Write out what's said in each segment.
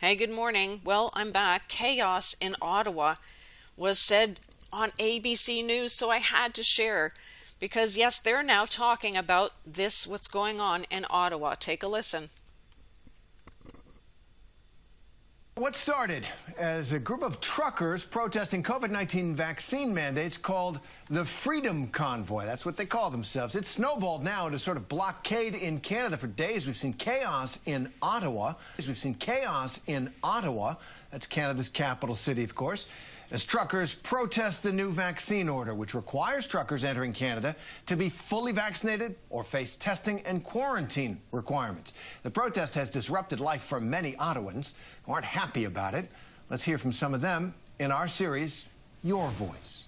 Hey, good morning. Well, I'm back. Chaos in Ottawa was said on ABC News, so I had to share because, yes, they're now talking about this, what's going on in Ottawa. Take a listen. What started as a group of truckers protesting COVID-19 vaccine mandates called the Freedom Convoy. That's what they call themselves. It's snowballed now into sort of blockade in Canada for days. We've seen chaos in Ottawa. That's Canada's capital city, of course, as truckers protest the new vaccine order, which requires truckers entering Canada to be fully vaccinated or face testing and quarantine requirements. The protest has disrupted life for many Ottawans who aren't happy about it. Let's hear from some of them in our series, Your Voice.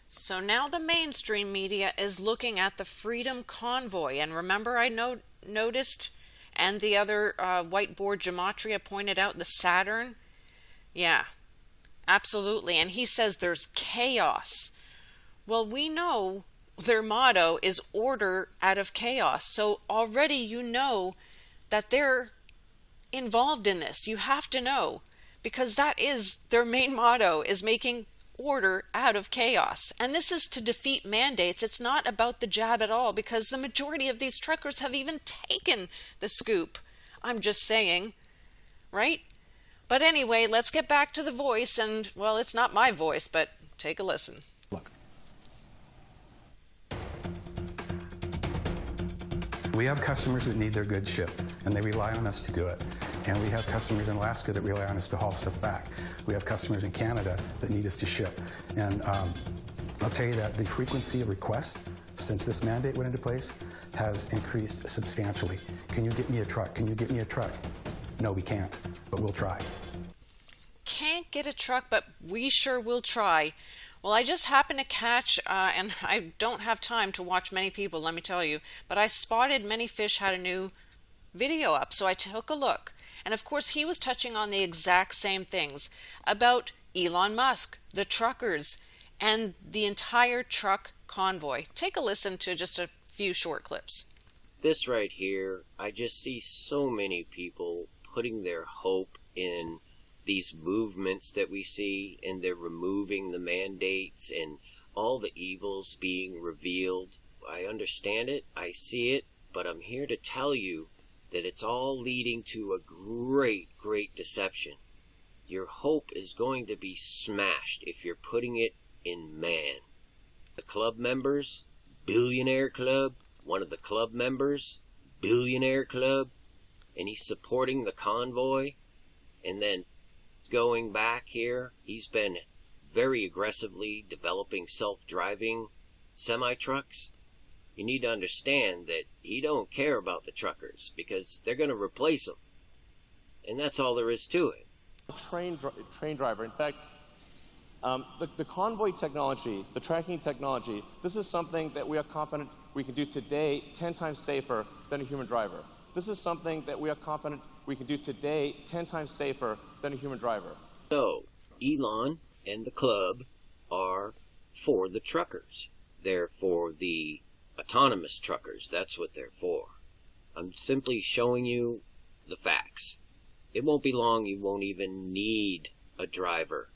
So now the mainstream media is looking at the Freedom Convoy. And remember, I noticed, and the other whiteboard gematria pointed out the Saturn? Yeah. Absolutely. And he says there's chaos. Well, we know their motto is order out of chaos. So already you know that they're involved in this. You have to know, because that is their main motto, is making order out of chaos. And this is to defeat mandates. It's not about the jab at all, because the majority of these truckers have even taken the scoop. I'm just saying, right? But anyway, let's get back to the voice, and, well, it's not my voice, but take a listen. Look. We have customers that need their goods shipped, and they rely on us to do it. And we have customers in Alaska that rely on us to haul stuff back. We have customers in Canada that need us to ship. And I'll tell you that the frequency of requests since this mandate went into place has increased substantially. Can you get me a truck? Can you get me a truck? No, we can't, but we'll try. Can't get a truck, but we sure will try. Well, I just happened to catch, and I don't have time to watch many people, let me tell you, but I spotted Many Fish had a new video up, so I took a look. And of course, he was touching on the exact same things about Elon Musk, the truckers, and the entire truck convoy. Take a listen to just a few short clips. This right here, I just see so many people putting their hope in these movements that we see, and they're removing the mandates and all the evils being revealed. I understand it, I see it, but I'm here to tell you that it's all leading to a great deception. Your hope is going to be smashed if you're putting it in man. The club members, billionaire club, one of the club members, billionaire club, and he's supporting the convoy. And then going back here, he's been very aggressively developing self-driving semi-trucks. You need to understand that he don't care about the truckers, because they're going to replace them. And that's all there is to it. Train driver. In fact, the convoy technology, the tracking technology, this is something that we are confident we can do today 10 times safer than a human driver. This is something that we are confident we can do today 10 times safer than a human driver. So, Elon and the club are for the truckers. They're for the autonomous truckers. That's what they're for. I'm simply showing you the facts. It won't be long, you won't even need a driver.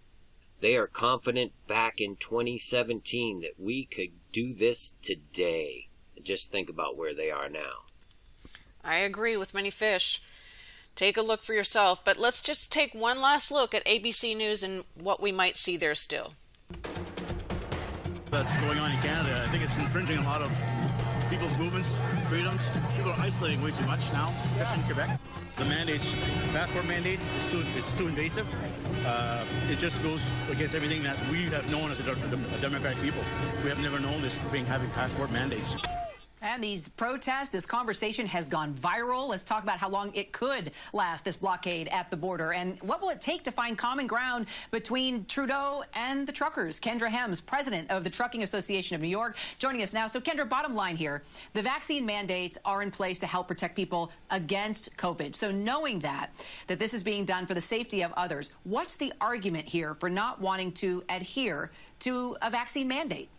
They are confident back in 2017 that we could do this today. Just think about where they are now. I agree with Many Fish. Take a look for yourself, but let's just take one last look at ABC News and what we might see there still. That's going on in Canada. I think it's infringing a lot of people's movements, freedoms. People are isolating way too much now, especially in Quebec. The mandates, passport mandates, is too invasive. It just goes against everything that we have known as a democratic people. We have never known this having passport mandates. And these protests, this conversation has gone viral. Let's talk about how long it could last, this blockade at the border. And what will it take to find common ground between Trudeau and the truckers? Kendra Hems, president of the Trucking Association of New York, joining us now. So, Kendra, bottom line here, the vaccine mandates are in place to help protect people against COVID. So knowing that this is being done for the safety of others, what's the argument here for not wanting to adhere to a vaccine mandate?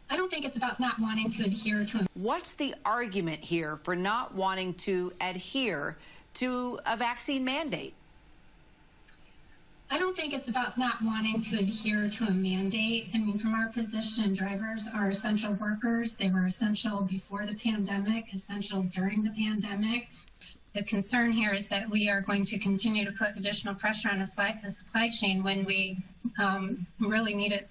I don't think it's about not wanting to adhere to. What's the argument here for not wanting to adhere to a vaccine mandate? I don't think it's about not wanting to adhere to a mandate. I mean, from our position, drivers are essential workers. They were essential before the pandemic, essential during the pandemic. The concern here is that we are going to continue to put additional pressure on the supply chain when we really need it,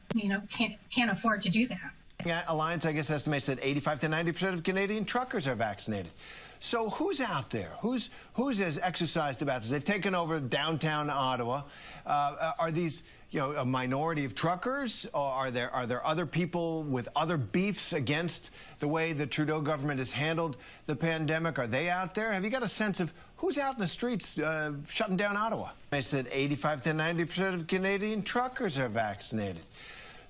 can't afford to do that. Yeah, Alliance, I guess, estimates that 85 to 90% of Canadian truckers are vaccinated. So who's out there? Who's as exercised about this? They've taken over downtown Ottawa. Are these, a minority of truckers, or are there other people with other beefs against the way the Trudeau government has handled the pandemic? Are they out there? Have you got a sense of who's out in the streets shutting down Ottawa? They said 85 to 90% of Canadian truckers are vaccinated.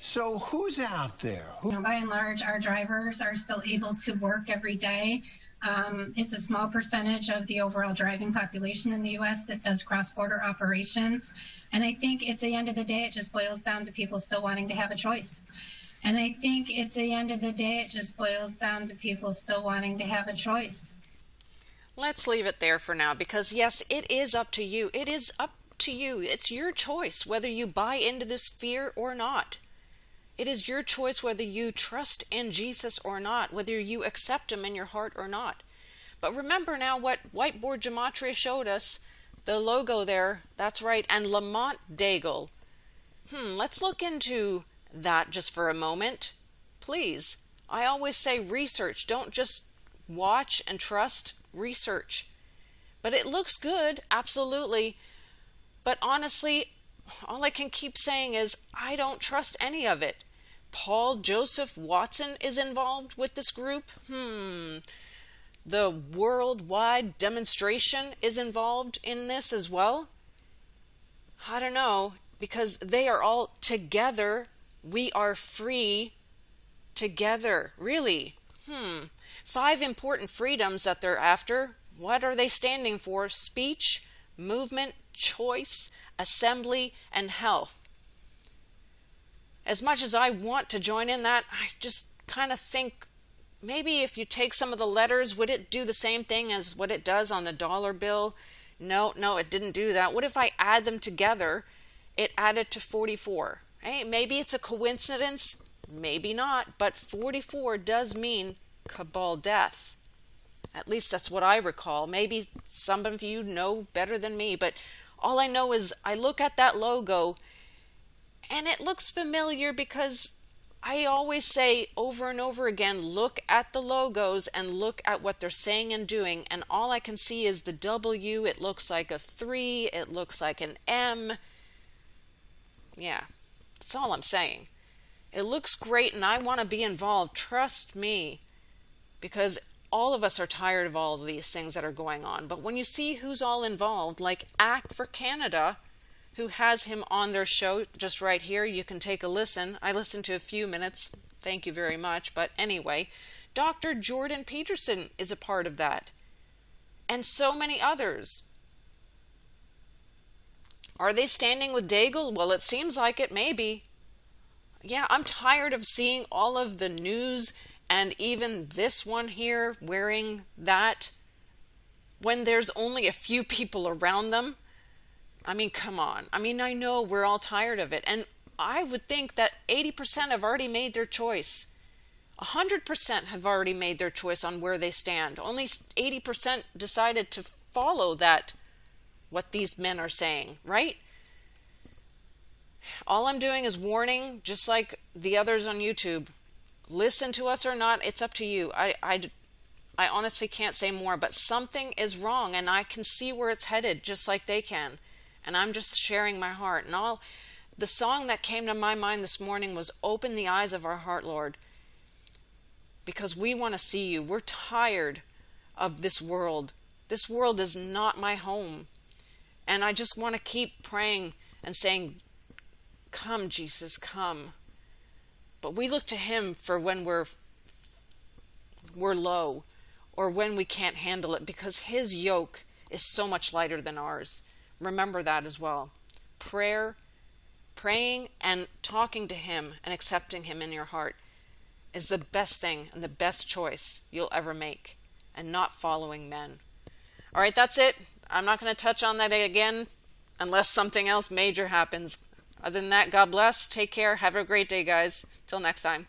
So who's out there? By and large, our drivers are still able to work every day. It's a small percentage of the overall driving population in the U.S. that does cross-border operations. And I think at the end of the day, it just boils down to people still wanting to have a choice. And I think at the end of the day, it just boils down to people still wanting to have a choice. Let's leave it there for now, because yes, it is up to you. It is up to you. It's your choice whether you buy into this fear or not. It is your choice whether you trust in Jesus or not, whether you accept him in your heart or not. But remember now what whiteboard gematria showed us, the logo there, that's right, and Lamont Daigle. Let's look into that just for a moment. Please, I always say research, don't just watch and trust, research. But it looks good, absolutely. But honestly, all I can keep saying is I don't trust any of it. Paul Joseph Watson is involved with this group. The worldwide demonstration is involved in this as well. I don't know, because they are all together. We are free together. Really? 5 important freedoms that they're after. What are they standing for? Speech, movement, choice, assembly, and health. As much as I want to join in that, I just kind of think maybe if you take some of the letters, would it do the same thing as what it does on the dollar bill? No, it didn't do that. What if I add them together? It added to 44. Hey, maybe it's a coincidence, maybe not, but 44 does mean cabal death. At least that's what I recall. Maybe some of you know better than me, but all I know is I look at that logo and it looks familiar because I always say over and over again, look at the logos and look at what they're saying and doing, and all I can see is the W. It looks like a 3. It looks like an M. Yeah, that's all I'm saying. It looks great and I want to be involved. Trust me, because all of us are tired of all of these things that are going on. But when you see who's all involved, like Act for Canada, who has him on their show just right here, you can take a listen. I listened to a few minutes. Thank you very much. But anyway, Dr. Jordan Peterson is a part of that. And so many others. Are they standing with Daigle? Well, it seems like it, maybe. Yeah, I'm tired of seeing all of the news and even this one here wearing that when there's only a few people around them. I mean, come on. I mean, I know we're all tired of it. And I would think that 80% have already made their choice. 100% have already made their choice on where they stand. Only 80% decided to follow that, what these men are saying, right? All I'm doing is warning, just like the others on YouTube. Listen to us or not, it's up to you. I honestly can't say more, but something is wrong, and I can see where it's headed, just like they can. And I'm just sharing my heart. And the song that came to my mind this morning was Open the Eyes of Our Heart, Lord. Because we want to see you. We're tired of this world. This world is not my home. And I just want to keep praying and saying, come, Jesus, come. But we look to him for when we're low or when we can't handle it, because his yoke is so much lighter than ours. Remember that as well. Praying and talking to him and accepting him in your heart is the best thing and the best choice you'll ever make, and not following men. All right, that's it. I'm not going to touch on that again unless something else major happens. Other than that, God bless. Take care. Have a great day, guys. Till next time.